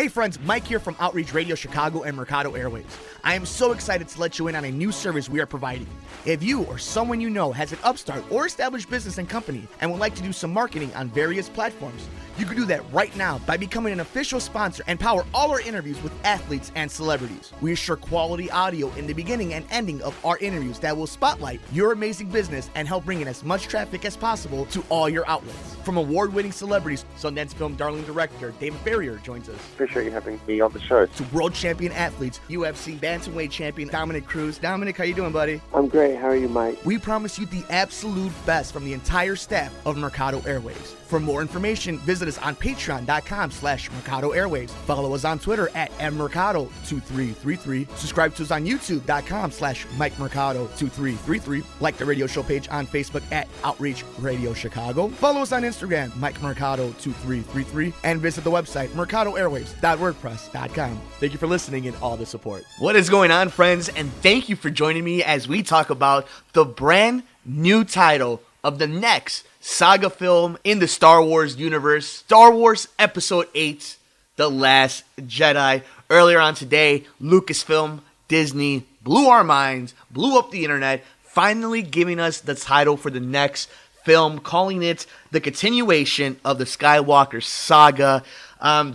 Hey friends, Mike here from Outreach Radio Chicago and Mercado Airways. I am so excited to let you in on a new service we are providing. If you or someone you know has an upstart or established business and company and would like to do some marketing on various platforms, you can do that right now by becoming an official sponsor and power all our interviews with athletes and celebrities. We assure quality audio in the beginning and ending of our interviews that will spotlight your amazing business and help bring in as much traffic as possible to all your outlets. From award-winning celebrities, Sundance Film Darling director David Farrier joins us. Appreciate you having me on the show. To world champion athletes, UFC bantamweight champion Dominic Cruz. Dominic, how you doing, buddy? I'm great. How are you, Mike? We promise you the absolute best from the entire staff of Mercado Airways. For more information, visit us on patreon.com/Mercado Airways. Follow us on Twitter at mmercado2333. Subscribe to us on youtube.com/MikeMercado2333. Like the radio show page on Facebook at Outreach Radio Chicago. Follow us on Instagram, MikeMercado2333. And visit the website, mercadoairways.wordpress.com. Thank you for listening and all the support. What is going on, friends? And thank you for joining me as we talk about the brand new title of the next saga film in the Star Wars universe, Star Wars Episode 8, The Last Jedi. Earlier on today, Lucasfilm, Disney, blew our minds, blew up the internet, finally giving us the title for the next film, calling it the continuation of the Skywalker saga.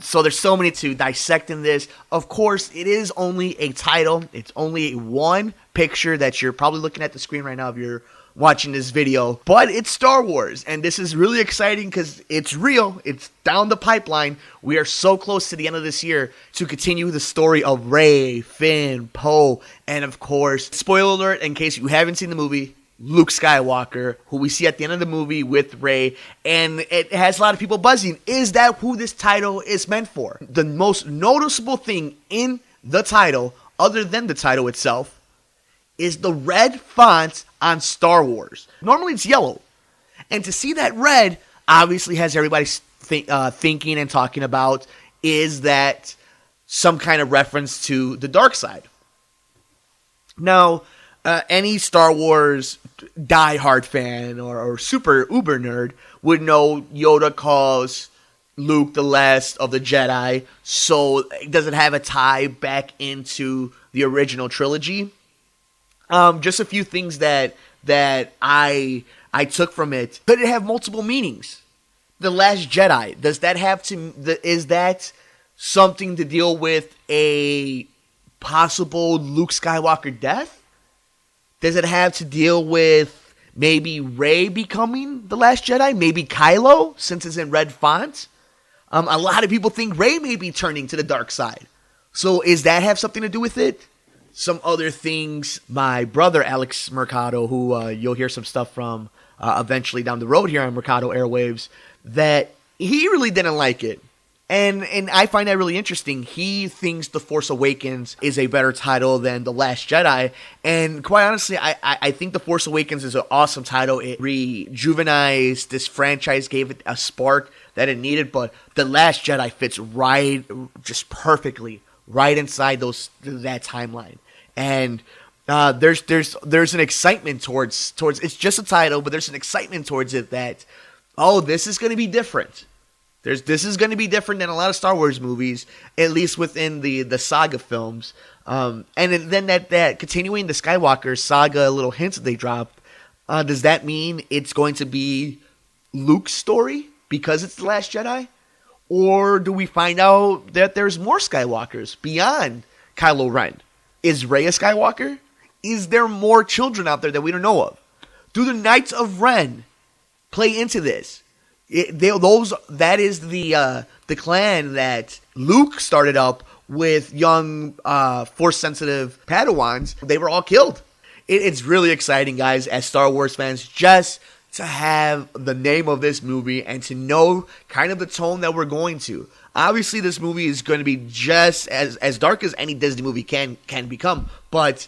So there's so many to dissect in this. Of course, it is only a title. It's only one picture that you're probably looking at the screen right now if you're watching this video, but it's Star Wars, and this is really exciting because it's real. It's down the pipeline. We are so close to the end of this year to continue the story of Rey, Finn, Poe, and of course, spoiler alert in case you haven't seen the movie, Luke Skywalker, who we see at the end of the movie with Rey, and it has a lot of people buzzing. Is that who this title is meant for? The most noticeable thing in the title, other than the title itself, is the red font on Star Wars. Normally it's yellow. And to see that red obviously has everybody thinking and talking about, is that some kind of reference to the dark side? Now, any Star Wars diehard fan or super uber nerd would know Yoda calls Luke the last of the Jedi, so does it have a tie back into the original trilogy? Just a few things that I took from it. Could it have multiple meanings? The Last Jedi, does that have to? Is that something to deal with a possible Luke Skywalker death? Does it have to deal with maybe Rey becoming the Last Jedi? Maybe Kylo, since it's in red font. A lot of people think Rey may be turning to the dark side. So does that have something to do with it? Some other things, my brother Alex Mercado, who you'll hear some stuff from eventually down the road here on Mercado Airwaves, that he really didn't like it. And I find that really interesting. He thinks The Force Awakens is a better title than The Last Jedi. And quite honestly, I think The Force Awakens is an awesome title. It rejuvenized this franchise, gave it a spark that it needed. But The Last Jedi fits right, just perfectly, right inside that timeline. And there's an excitement towards it's just a title, but there's an excitement towards it that, oh, this is going to be different. This is going to be different than a lot of Star Wars movies, at least within the saga films. And then that continuing the Skywalker saga, little hints that they dropped, does that mean it's going to be Luke's story because it's The Last Jedi? Or do we find out that there's more Skywalkers beyond Kylo Ren? Is Rey a Skywalker? Is there more children out there that we don't know of? Do the Knights of Ren play into this? That is the clan that Luke started up with young Force-sensitive Padawans. They were all killed. It's really exciting, guys, as Star Wars fans, just to have the name of this movie and to know kind of the tone that we're going to. Obviously, this movie is going to be just as dark as any Disney movie can become, but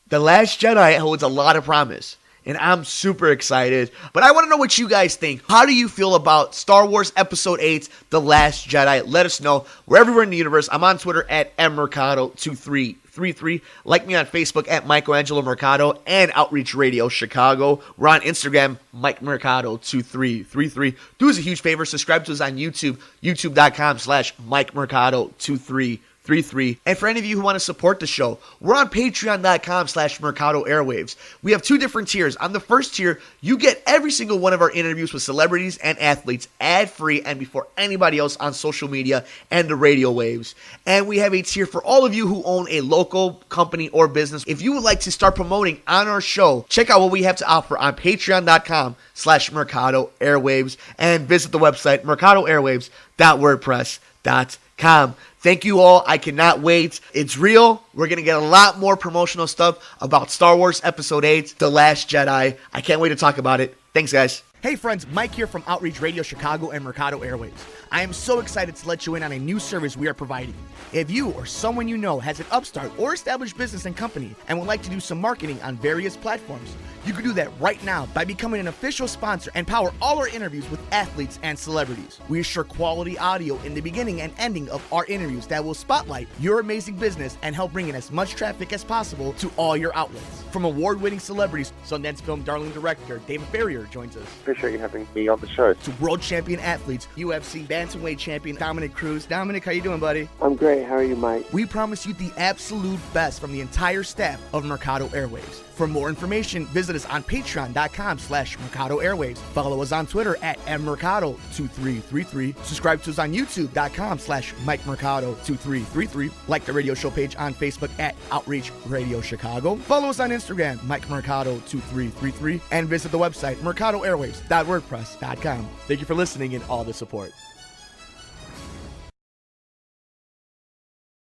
The Last Jedi holds a lot of promise, and I'm super excited. But I want to know what you guys think. How do you feel about Star Wars Episode 8, The Last Jedi? Let us know. We're everywhere in the universe. I'm on Twitter at mmercado2333. 2333. Like me on Facebook at Michelangelo Mercado and Outreach Radio Chicago. We're on Instagram, Mike Mercado 2333. Do us a huge favor, subscribe to us on YouTube, youtube.com/Mike Mercado 2333. And for any of you who want to support the show, we're on patreon.com/Mercado Airwaves. We have two different tiers. On the first tier, you get every single one of our interviews with celebrities and athletes ad-free and before anybody else on social media and the radio waves. And we have a tier for all of you who own a local company or business. If you would like to start promoting on our show, check out what we have to offer on patreon.com/Mercado Airwaves and visit the website mercadoairwaves.wordpress.com. Thank you all. I cannot wait. It's real. We're going to get a lot more promotional stuff about Star Wars Episode 8, The Last Jedi. I can't wait to talk about it. Thanks, guys. Hey, friends. Mike here from Outreach Radio Chicago and Mercado Airwaves. I am so excited to let you in on a new service we are providing. If you or someone you know has an upstart or established business and company and would like to do some marketing on various platforms, you can do that right now by becoming an official sponsor and power all our interviews with athletes and celebrities. We assure quality audio in the beginning and ending of our interviews that will spotlight your amazing business and help bring in as much traffic as possible to all your outlets. From award-winning celebrities, Sundance Film darling director David Farrier joins us. Appreciate you having me on the show. To world champion athletes, UFC bantamweight champion Dominic Cruz. Dominic, how you doing, buddy? I'm great. How are you, Mike? We promise you the absolute best from the entire staff of Mercado Airwaves. For more information, visit us on patreon.com/Mercado Airwaves. Follow us on Twitter at mmercado2333. Subscribe to us on youtube.com/Mike Mercado 2333. Like the radio show page on Facebook at Outreach Radio Chicago. Follow us on Instagram, Mike Mercado 2333. And visit the website, mercadoairwaves.wordpress.com. Thank you for listening and all the support.